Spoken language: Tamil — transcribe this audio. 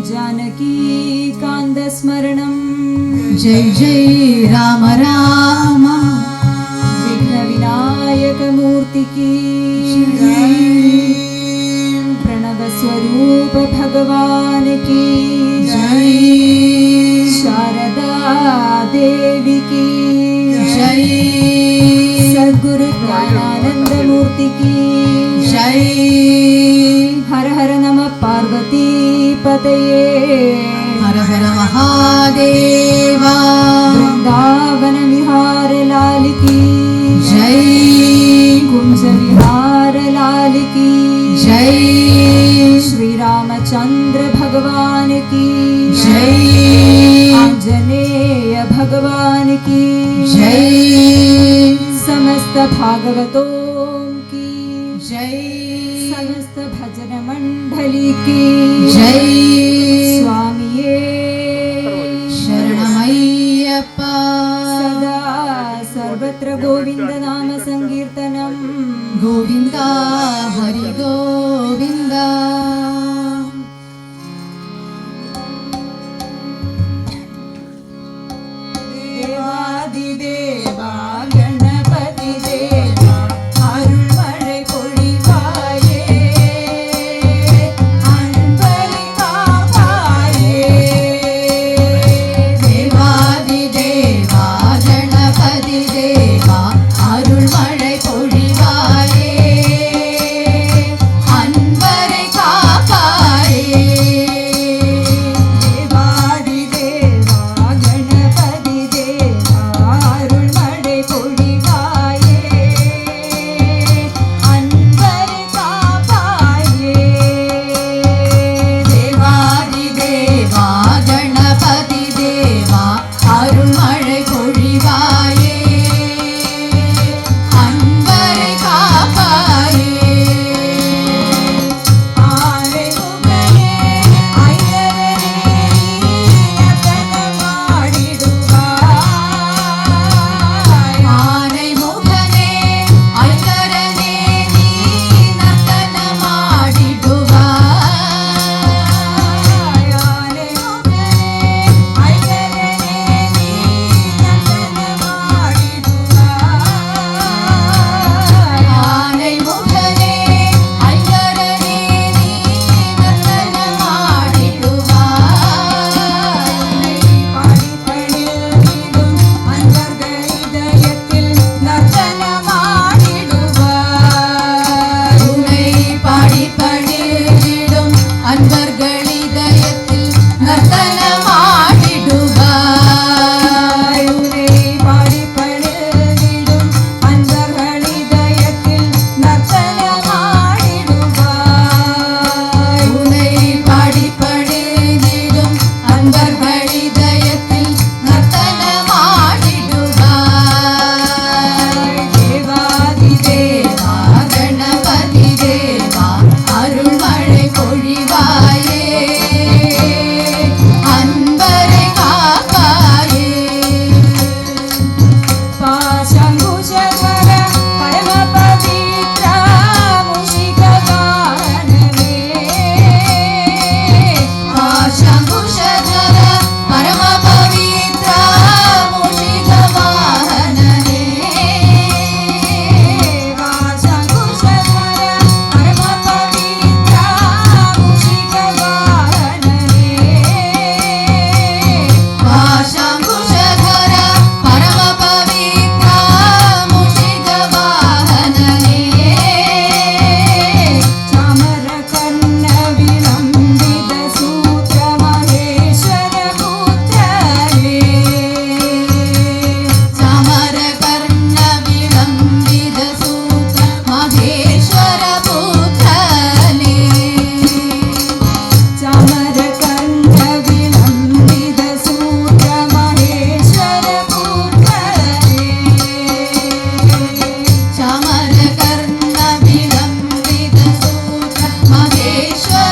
जानकी कांदस्मरणं जय जय राम राम विघ्न विनायक मूर्ति की प्रणव स्वरूप भगवान की जय शारदा देवी की जय सद्गुरु ज्ञानानंद मूर्ति की जय हर हर नमः पार्वती पतये हर हर महादेवा वृंदावन विहार लाल की जय कुंज विहार लाल की जय श्री रामचंद्र भगवान की जय आंजनेय भगवान की जय समस्त भागवतों की जय समस्त भजन मंडली की जय स्वामिये शरणमय्यप्पा सदा सर्वत्र गोविंद नाम संकीर्तनम गोविंदा हरि गोविंदा देवादिदेवा गणपति देवा अरुள்மழை பொழிவாயே அன்பரை காப்பாயே देवादिदेवा गणपति देवा अरुள்மழை பொழிவாயே அன்பரை காப்பாயே देवादिदेवा गणपति देवा अरुள்மழை பொழிவாயே அன்பரை காப்பாயே देवादिदेवा गणपति देवा अरुள்மழை பொழிவாயே அன்பரை காப்பாயே ஆரை முகனே ஐயரனே நர்த்தனமாடிடுவாய் ஆனை முகனே ஐங்கரனே நீ நர்த்தனமாடிடுவாய் ஆரை முகனே ஐயரனே நீ நர்த்தனமாடிடுவாய் ஆனை முகனே ஐங்கரனே நீ நர்த்தனமாடிடுவாய் உன்னை பாடிப்பணிந்திடும் அன்பர்கள் இதயத்தில் நர்த்தனமாடிடுவாய் உன்னை பாடிப்பணிந்திடும் அன்பர்கள் இதயத்தில் நர்த்தனமாடிடுவாய் உன்னை பாடிப்பணிந்திடும் அன்பர்கள் இதயத்தில் நர்த்தனமாடிடுவாய் தேவாதி தேவா கணபதி தேவா அருள்மழை பொழிவாயே அன்பரை காப்பாயே பாசங்குஷதர பரமபவித்ர முஷிகவாரணமே ஆசங்குஷதர பரம பவித்ர மூஷிக வாஹனனே பாசங்குஷதர பரமபவித்ர முஷிகவாரணமே ஆசங்குஷதர பரம பவித்ர மூஷிக வாஹனனே चामरकर्ण विलम्बित सूत्र महेश्वर पुत्रने समरकर्ण विलम्बित सूत्र महेश्वर पुत्रने चामरकर्ण विलम्बित सूत्र महेश्वर पुत्रने समरकर्ण विलम्बित सूत्र महेश्वर